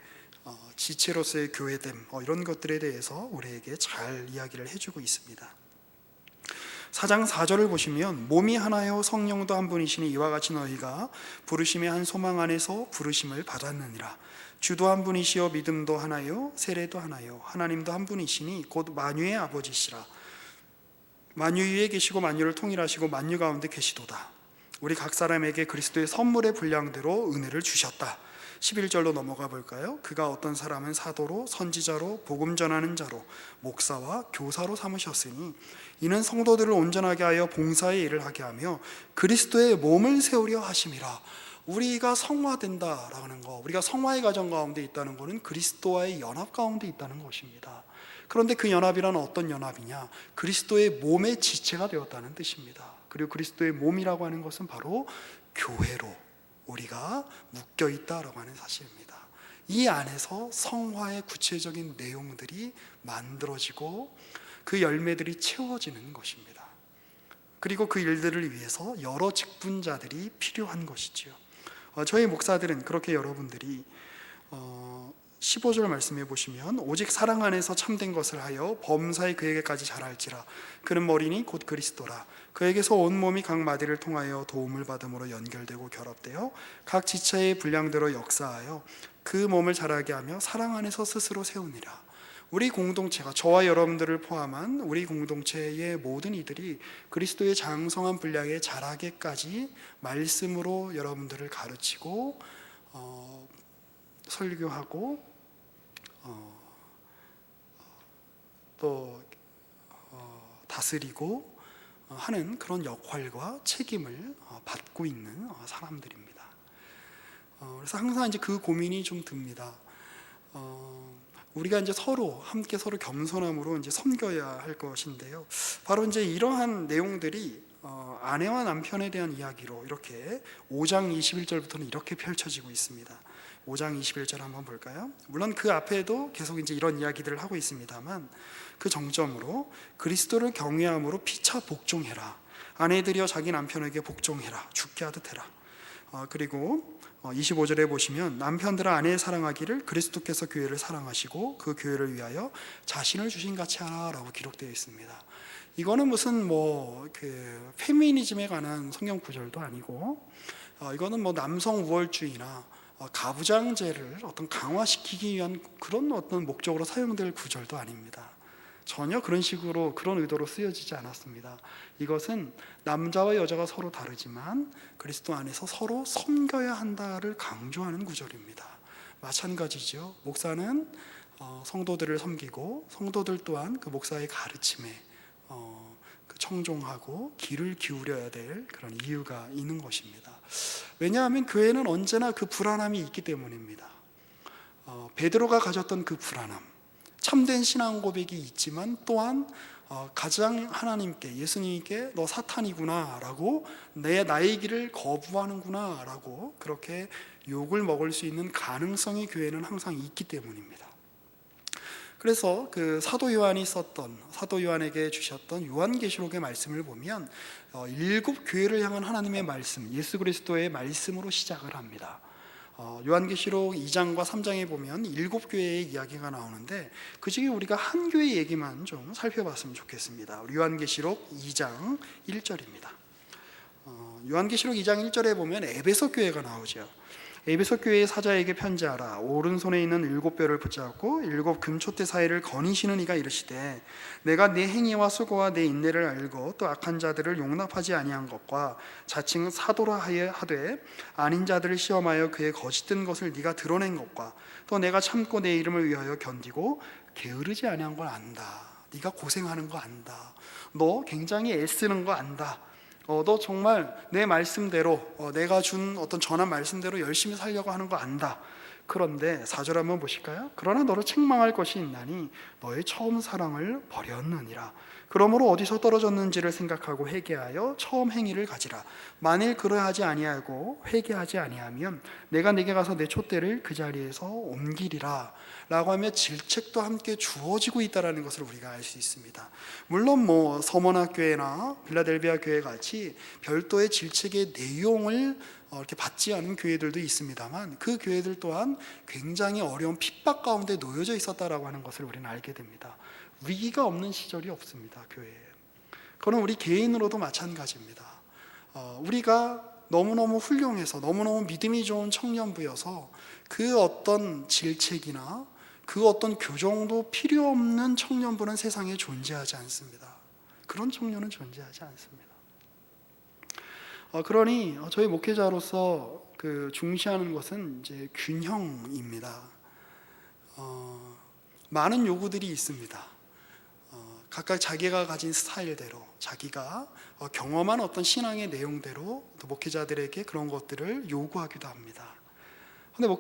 지체로서의 교회됨, 이런 것들에 대해서 우리에게 잘 이야기를 해주고 있습니다. 4장 4절을 보시면 몸이 하나요 성령도 한 분이시니 이와 같이 너희가 부르심의 한 소망 안에서 부르심을 받았느니라. 주도 한 분이시요 믿음도 하나요 세례도 하나요 하나님도 한 분이시니 곧 만유의 아버지시라. 만유 위에 계시고 만유를 통일하시고 만유 가운데 계시도다. 우리 각 사람에게 그리스도의 선물의 분량대로 은혜를 주셨다. 11절로 넘어가 볼까요? 그가 어떤 사람은 사도로 선지자로 복음 전하는 자로 목사와 교사로 삼으셨으니 이는 성도들을 온전하게 하여 봉사의 일을 하게 하며 그리스도의 몸을 세우려 하심이라. 우리가 성화된다라는 거, 우리가 성화의 과정 가운데 있다는 것은 그리스도와의 연합 가운데 있다는 것입니다. 그런데 그 연합이란 어떤 연합이냐? 그리스도의 몸의 지체가 되었다는 뜻입니다. 그리고 그리스도의 몸이라고 하는 것은 바로 교회로 우리가 묶여 있다라고 하는 사실입니다. 이 안에서 성화의 구체적인 내용들이 만들어지고 그 열매들이 채워지는 것입니다. 그리고 그 일들을 위해서 여러 직분자들이 필요한 것이지요. 저희 목사들은 그렇게 여러분들이 15절 말씀해 보시면 오직 사랑 안에서 참된 것을 하여 범사의 그에게까지 자랄지라. 그는 머리니 곧 그리스도라. 그에게서 온 몸이 각 마디를 통하여 도움을 받음으로 연결되고 결합되어 각 지체의 분량대로 역사하여 그 몸을 자라게 하며 사랑 안에서 스스로 세우니라. 우리 공동체가, 저와 여러분들을 포함한 우리 공동체의 모든 이들이 그리스도의 장성한 분량에 자라게까지 말씀으로 여러분들을 가르치고 설교하고 또 다스리고 하는 그런 역할과 책임을 받고 있는 사람들입니다. 그래서 항상 이제 그 고민이 좀 듭니다. 우리가 이제 함께 서로 겸손함으로 이제 섬겨야 할 것인데요. 바로 이제 이러한 내용들이 아내와 남편에 대한 이야기로 이렇게 5장 21절부터는 이렇게 펼쳐지고 있습니다. 5장 21절 한번 볼까요? 물론 그 앞에도 계속 이제 이런 이야기들을 하고 있습니다만 그 정점으로 그리스도를 경외함으로 피차 복종해라. 아내들이여 자기 남편에게 복종해라. 죽게 하듯 해라. 그리고 25절에 보시면 남편들아 아내의 사랑하기를 그리스도께서 교회를 사랑하시고 그 교회를 위하여 자신을 주신 같이 하라라고 기록되어 있습니다. 이거는 무슨 그 페미니즘에 관한 성경 구절도 아니고 이거는 남성 우월주의나 가부장제를 어떤 강화시키기 위한 그런 어떤 목적으로 사용될 구절도 아닙니다. 전혀 그런 식으로 그런 의도로 쓰여지지 않았습니다. 이것은 남자와 여자가 서로 다르지만 그리스도 안에서 서로 섬겨야 한다를 강조하는 구절입니다. 마찬가지죠. 목사는 성도들을 섬기고 성도들 또한 그 목사의 가르침에 청종하고 귀를 기울여야 될 그런 이유가 있는 것입니다. 왜냐하면 교회는 언제나 그 불안함이 있기 때문입니다. 베드로가 가졌던 그 불안함, 참된 신앙 고백이 있지만 또한 가장 하나님께, 예수님께 너 사탄이구나 라고 나의 길을 거부하는구나 라고 그렇게 욕을 먹을 수 있는 가능성이 교회는 항상 있기 때문입니다. 그래서 그 사도 요한에게 주셨던 요한계시록의 말씀을 보면 7 교회를 향한 하나님의 말씀, 예수 그리스도의 말씀으로 시작을 합니다. 요한계시록 2장과 3장에 보면 7 교회의 이야기가 나오는데 그 중에 우리가 한 교회 얘기만 좀 살펴봤으면 좋겠습니다. 요한계시록 2장 1절입니다. 요한계시록 2장 1절에 보면 에베소 교회가 나오죠. 에베소 교회의 사자에게 편지하라. 오른손에 있는 7 뼈를 붙잡고 7 금촛대 사이를 거니시는 이가 이르시되 내가 네 행위와 수고와 네 인내를 알고 또 악한 자들을 용납하지 아니한 것과 자칭 사도라 하되 아닌 자들을 시험하여 그의 거짓된 것을 네가 드러낸 것과 또 내가 참고 내 이름을 위하여 견디고 게으르지 아니한 걸 안다. 네가 고생하는 거 안다. 너 굉장히 애쓰는 거 안다. 너 정말 내 말씀대로 내가 준 어떤 전한 말씀대로 열심히 살려고 하는 거 안다. 그런데 4절 한번 보실까요? 그러나 너를 책망할 것이 있나니 너의 처음 사랑을 버렸느니라. 그러므로 어디서 떨어졌는지를 생각하고 회개하여 처음 행위를 가지라. 만일 그러하지 아니하고 회개하지 아니하면 내가 네게 가서 내 촛대를 그 자리에서 옮기리라 라고 하며 질책도 함께 주어지고 있다는 것을 우리가 알 수 있습니다. 물론 서머나 교회나 빌라델비아 교회 같이 별도의 질책의 내용을 이렇게 받지 않은 교회들도 있습니다만 그 교회들 또한 굉장히 어려운 핍박 가운데 놓여져 있었다라고 하는 것을 우리는 알게 됩니다. 위기가 없는 시절이 없습니다. 교회에. 그건 우리 개인으로도 마찬가지입니다. 우리가 너무너무 훌륭해서 너무너무 믿음이 좋은 청년부여서 그 어떤 질책이나 그 어떤 교정도 필요 없는 청년부는 세상에 존재하지 않습니다. 그런 청년은 존재하지 않습니다. 그러니 저희 목회자로서 중시하는 것은 이제 균형입니다. 많은 요구들이 있습니다. 각각 자기가 가진 스타일대로, 자기가 경험한 어떤 신앙의 내용대로 또 목회자들에게 그런 것들을 요구하기도 합니다. 그런데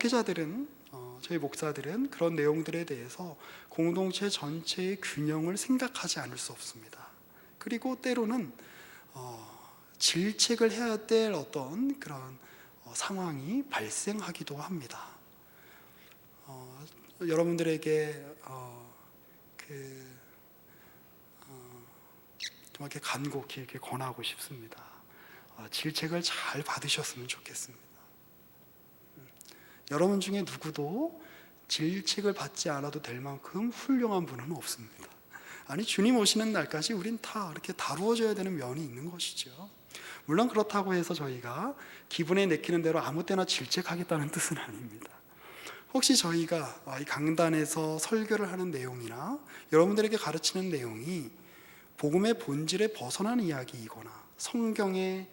저희 목사들은 그런 내용들에 대해서 공동체 전체의 균형을 생각하지 않을 수 없습니다. 그리고 때로는 질책을 해야 될 어떤 그런 상황이 발생하기도 합니다. 여러분들에게 정말 이렇게 간곡히 이렇게 권하고 싶습니다. 질책을 잘 받으셨으면 좋겠습니다. 여러분 중에 누구도 질책을 받지 않아도 될 만큼 훌륭한 분은 없습니다. 아니, 주님 오시는 날까지 우린 다 이렇게 다루어져야 되는 면이 있는 것이죠. 물론 그렇다고 해서 저희가 기분에 내키는 대로 아무 때나 질책하겠다는 뜻은 아닙니다. 혹시 저희가 이 강단에서 설교를 하는 내용이나 여러분들에게 가르치는 내용이 복음의 본질에 벗어난 이야기이거나 성경이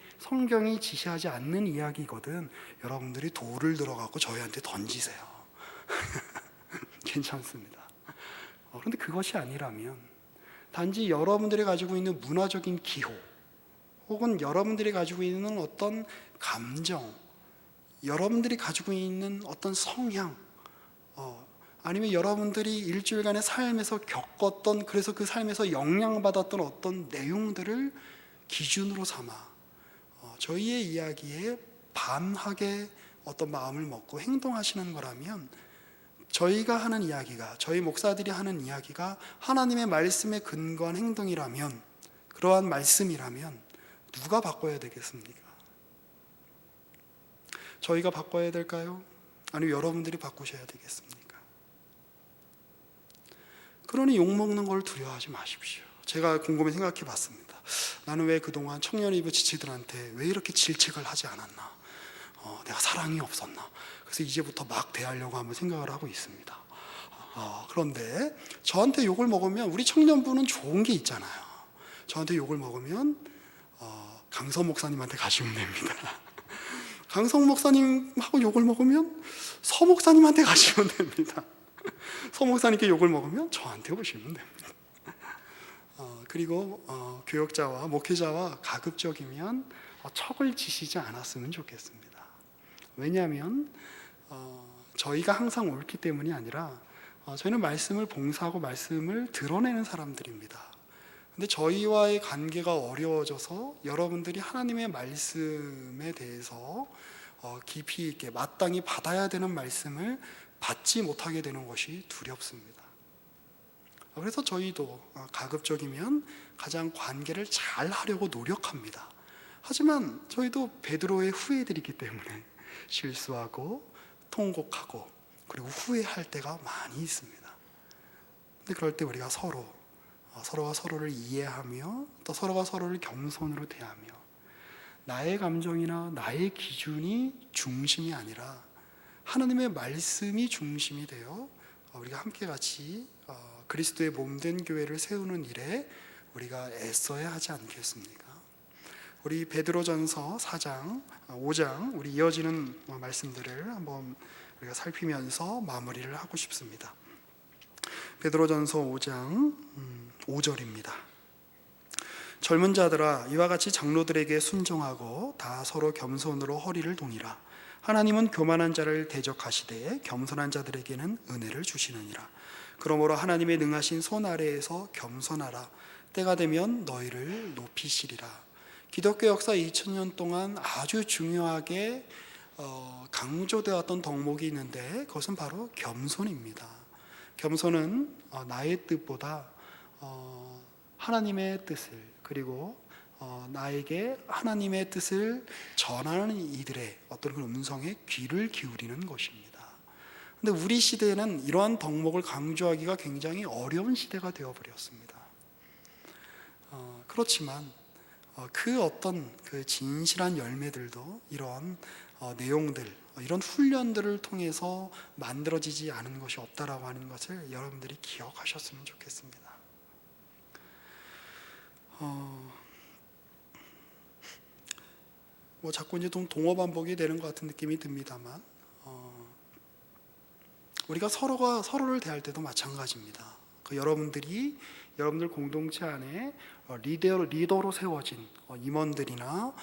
지시하지 않는 이야기거든 여러분들이 돌을 들어갖고 저희한테 던지세요. 괜찮습니다. 그런데 그것이 아니라면 단지 여러분들이 가지고 있는 문화적인 기호 혹은 여러분들이 가지고 있는 어떤 감정, 여러분들이 가지고 있는 어떤 성향, 아니면 여러분들이 일주일간의 삶에서 겪었던, 그래서 그 삶에서 영향받았던 어떤 내용들을 기준으로 삼아 저희의 이야기에 반하게 어떤 마음을 먹고 행동하시는 거라면, 저희가 하는 이야기가, 저희 목사들이 하는 이야기가 하나님의 말씀에 근거한 행동이라면, 그러한 말씀이라면 누가 바꿔야 되겠습니까? 저희가 바꿔야 될까요? 아니면 여러분들이 바꾸셔야 되겠습니까? 그러니 욕먹는 걸 두려워하지 마십시오. 제가 곰곰이 생각해 봤습니다. 나는 왜 그동안 청년이부 지치들한테 왜 이렇게 질책을 하지 않았나? 내가 사랑이 없었나? 그래서 이제부터 막 대하려고 한번 생각을 하고 있습니다. 그런데 저한테 욕을 먹으면, 우리 청년부는 좋은 게 있잖아요. 저한테 욕을 먹으면 강선 목사님한테 가시면 됩니다. 강성 목사님하고 욕을 먹으면 서 목사님한테 가시면 됩니다. 서 목사님께 욕을 먹으면 저한테 오시면 됩니다. 그리고 교역자와 목회자와 가급적이면 척을 지시지 않았으면 좋겠습니다. 왜냐하면 저희가 항상 옳기 때문이 아니라 저희는 말씀을 봉사하고 말씀을 드러내는 사람들입니다. 근데 저희와의 관계가 어려워져서 여러분들이 하나님의 말씀에 대해서 깊이 있게 마땅히 받아야 되는 말씀을 받지 못하게 되는 것이 두렵습니다. 그래서 저희도 가급적이면 가장 관계를 잘 하려고 노력합니다. 하지만 저희도 베드로의 후예들이기 때문에 실수하고 통곡하고 그리고 후회할 때가 많이 있습니다. 근데 그럴 때 우리가 서로가 서로를 이해하며 또 서로가 서로를 겸손으로 대하며 나의 감정이나 나의 기준이 중심이 아니라 하나님의 말씀이 중심이 되어 우리가 함께 같이 그리스도의 몸된 교회를 세우는 일에 우리가 애써야 하지 않겠습니까? 우리 베드로전서 4장, 5장 우리 이어지는 말씀들을 한번 우리가 살피면서 마무리를 하고 싶습니다. 베드로전서 5장 5절입니다. 젊은 자들아, 이와 같이 장로들에게 순종하고 다 서로 겸손으로 허리를 동이라. 하나님은 교만한 자를 대적하시되 겸손한 자들에게는 은혜를 주시느니라. 그러므로 하나님의 능하신 손 아래에서 겸손하라. 때가 되면 너희를 높이시리라. 기독교 역사 2000년 동안 아주 중요하게 강조되었던 덕목이 있는데 그것은 바로 겸손입니다. 겸손은 나의 뜻보다 하나님의 뜻을, 그리고 나에게 하나님의 뜻을 전하는 이들의 어떤 그런 음성에 귀를 기울이는 것입니다. 근데 우리 시대에는 이러한 덕목을 강조하기가 굉장히 어려운 시대가 되어버렸습니다. 그렇지만 그 어떤 그 진실한 열매들도 이런 내용들, 이런 훈련들을 통해서 만들어지지 않은 것이 없다라고 하는 것을 여러분들이 기억하셨으면 좋겠습니다. 자꾸 이제 좀 동어반복이 되는 것 같은 느낌이 듭니다만, 우리가 서로를 대할 때도 마찬가지입니다. 여러분들 공동체 안에 리더로 세워진 임원들이나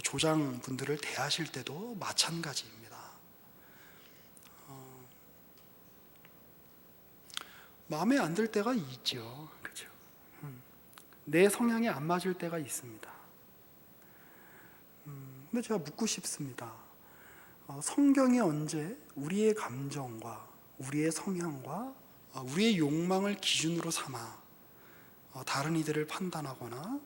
조장분들을 대하실 때도 마찬가지입니다. 마음에 안 들 때가 있죠, 그렇죠? 내 성향에 안 맞을 때가 있습니다. 근데 제가 묻고 싶습니다. 성경이 언제 우리의 감정과 우리의 성향과 우리의 욕망을 기준으로 삼아 다른 이들을 판단하거나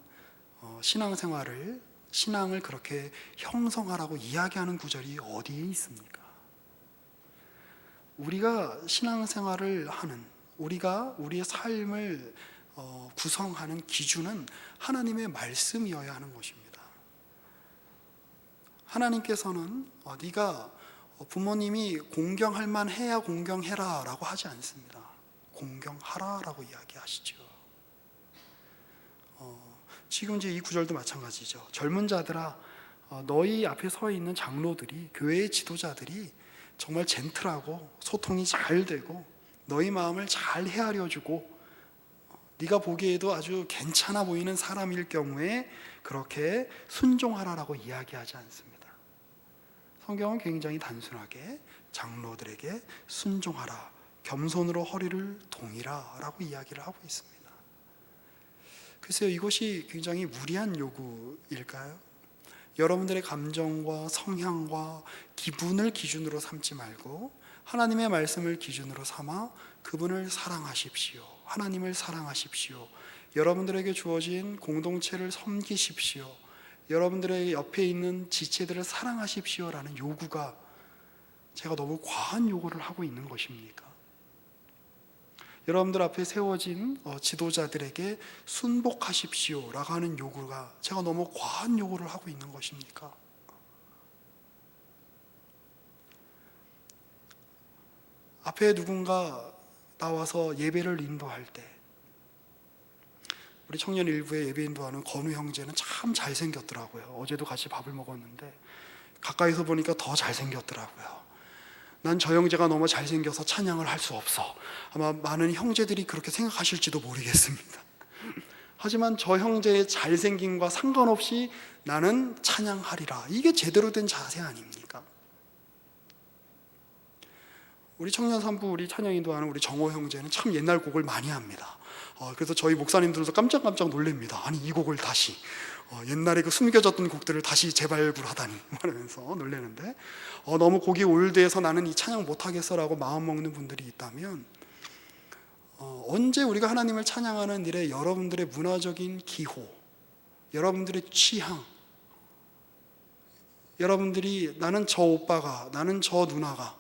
신앙을 그렇게 형성하라고 이야기하는 구절이 어디에 있습니까? 우리가 신앙생활을 하는, 우리가 우리의 삶을 구성하는 기준은 하나님의 말씀이어야 하는 것입니다. 하나님께서는 네가 부모님이 공경할 만해야 공경해라 라고 하지 않습니다. 공경하라 라고 이야기하시죠. 지금 이제 이 구절도 마찬가지죠. 젊은 자들아, 너희 앞에 서 있는 장로들이, 교회의 지도자들이 정말 젠틀하고 소통이 잘 되고 너희 마음을 잘 헤아려주고 네가 보기에도 아주 괜찮아 보이는 사람일 경우에 그렇게 순종하라라고 이야기하지 않습니다. 성경은 굉장히 단순하게 장로들에게 순종하라, 겸손으로 허리를 동이라 라고 이야기를 하고 있습니다. 글쎄요, 이것이 굉장히 무리한 요구일까요? 여러분들의 감정과 성향과 기분을 기준으로 삼지 말고 하나님의 말씀을 기준으로 삼아 그분을 사랑하십시오. 하나님을 사랑하십시오. 여러분들에게 주어진 공동체를 섬기십시오. 여러분들의 옆에 있는 지체들을 사랑하십시오 라는 요구가 제가 너무 과한 요구를 하고 있는 것입니까? 여러분들 앞에 세워진 지도자들에게 순복하십시오 라고 하는 요구가 제가 너무 과한 요구를 하고 있는 것입니까? 앞에 누군가 나와서 예배를 인도할 때, 우리 청년 일부의 예배 인도하는 건우 형제는 참 잘생겼더라고요. 어제도 같이 밥을 먹었는데 가까이서 보니까 더 잘생겼더라고요. 난 저 형제가 너무 잘생겨서 찬양을 할 수 없어. 아마 많은 형제들이 그렇게 생각하실지도 모르겠습니다. 하지만 저 형제의 잘생김과 상관없이 나는 찬양하리라. 이게 제대로 된 자세 아닙니까? 우리 청년 산부, 우리 찬양 인도하는 우리 정호 형제는 참 옛날 곡을 많이 합니다. 그래서 저희 목사님들도 깜짝깜짝 놀랍니다. 아니 이 곡을 다시 옛날에 그 숨겨졌던 곡들을 다시 재발굴하다니 말하면서 놀라는데 너무 곡이 올드해서 나는 이 찬양 못하겠어라고 마음먹는 분들이 있다면 언제 우리가 하나님을 찬양하는 일에 여러분들의 문화적인 기호, 여러분들의 취향, 여러분들이 나는 저 오빠가, 나는 저 누나가,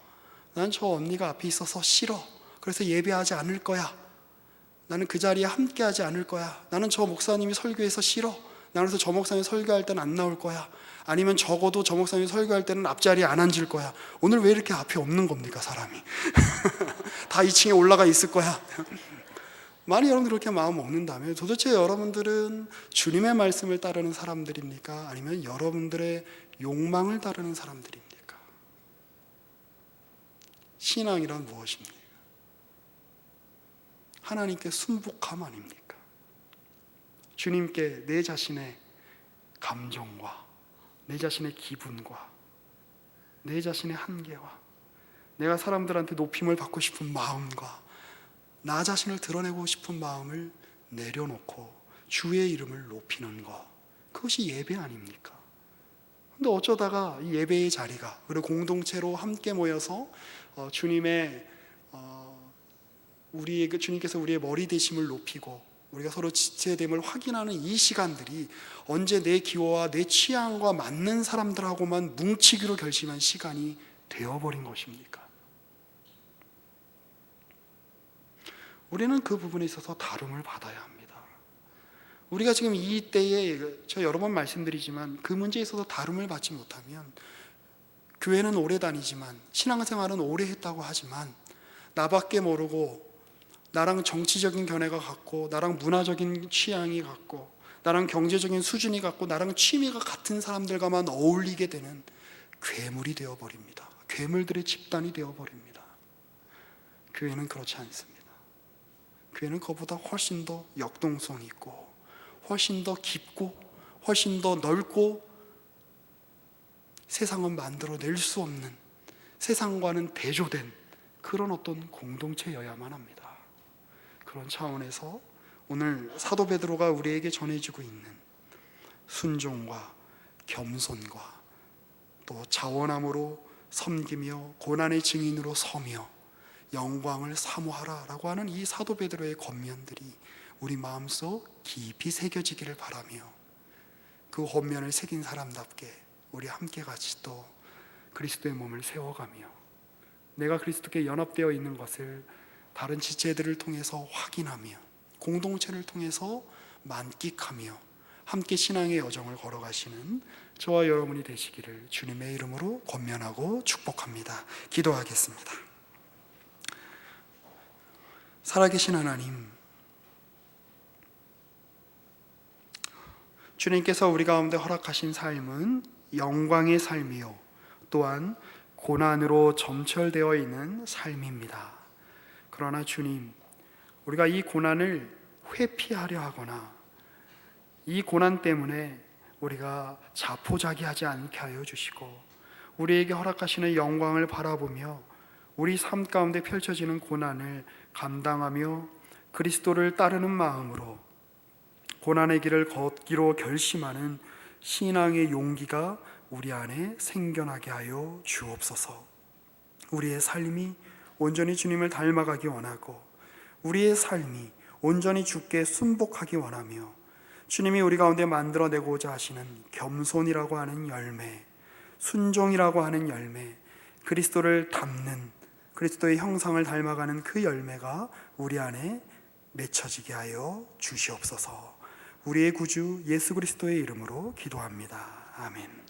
나는 저 언니가 앞에 있어서 싫어, 그래서 예배하지 않을 거야, 나는 그 자리에 함께하지 않을 거야, 나는 저 목사님이 설교해서 싫어, 나는 그래서 저 목사님 설교할 때는 안 나올 거야, 아니면 적어도 저 목사님 설교할 때는 앞자리에 안 앉을 거야. 오늘 왜 이렇게 앞에 없는 겁니까 사람이? 다 2층에 올라가 있을 거야. 만약 여러분들 그렇게 마음 먹는다면 도대체 여러분들은 주님의 말씀을 따르는 사람들입니까? 아니면 여러분들의 욕망을 따르는 사람들입니까? 신앙이란 무엇입니까? 하나님께 순복함 아닙니까? 주님께 내 자신의 감정과 내 자신의 기분과 내 자신의 한계와 내가 사람들한테 높임을 받고 싶은 마음과 나 자신을 드러내고 싶은 마음을 내려놓고 주의 이름을 높이는 것, 그것이 예배 아닙니까? 근데 어쩌다가 이 예배의 자리가, 그리고 공동체로 함께 모여서 주님께서 우리의 머리 되심을 높이고 우리가 서로 지체됨을 확인하는 이 시간들이 언제 내 기호와 내 취향과 맞는 사람들하고만 뭉치기로 결심한 시간이 되어버린 것입니까? 우리는 그 부분에 있어서 다름을 받아야 합니다. 우리가 지금 이 때에 저 여러 번 말씀드리지만 그 문제에 있어서 다름을 받지 못하면 교회는 오래 다니지만 신앙생활은 오래 했다고 하지만 나밖에 모르고 나랑 정치적인 견해가 같고 나랑 문화적인 취향이 같고 나랑 경제적인 수준이 같고 나랑 취미가 같은 사람들과만 어울리게 되는 괴물이 되어버립니다. 괴물들의 집단이 되어버립니다. 교회는 그렇지 않습니다. 교회는 그것보다 훨씬 더 역동성 있고 훨씬 더 깊고 훨씬 더 넓고 세상은 만들어낼 수 없는, 세상과는 대조된 그런 어떤 공동체여야만 합니다. 그런 차원에서 오늘 사도 베드로가 우리에게 전해주고 있는 순종과 겸손과 또 자원함으로 섬기며 고난의 증인으로 서며 영광을 사모하라라고 하는 이 사도 베드로의 권면들이 우리 마음속 깊이 새겨지기를 바라며, 그 권면을 새긴 사람답게 우리 함께 같이 또 그리스도의 몸을 세워가며 내가 그리스도께 연합되어 있는 것을 다른 지체들을 통해서 확인하며 공동체를 통해서 만끽하며 함께 신앙의 여정을 걸어가시는 저와 여러분이 되시기를 주님의 이름으로 권면하고 축복합니다. 기도하겠습니다. 살아계신 하나님, 주님께서 우리 가운데 허락하신 삶은 영광의 삶이요 또한 고난으로 점철되어 있는 삶입니다. 그러나 주님, 우리가 이 고난을 회피하려 하거나 이 고난 때문에 우리가 자포자기하지 않게 하여 주시고, 우리에게 허락하시는 영광을 바라보며 우리 삶 가운데 펼쳐지는 고난을 감당하며 그리스도를 따르는 마음으로 고난의 길을 걷기로 결심하는 신앙의 용기가 우리 안에 생겨나게 하여 주옵소서. 우리의 삶이 온전히 주님을 닮아가기 원하고 우리의 삶이 온전히 주께 순복하기 원하며 주님이 우리 가운데 만들어내고자 하시는 겸손이라고 하는 열매, 순종이라고 하는 열매, 그리스도를 닮는, 그리스도의 형상을 닮아가는 그 열매가 우리 안에 맺혀지게 하여 주시옵소서. 우리의 구주 예수 그리스도의 이름으로 기도합니다. 아멘.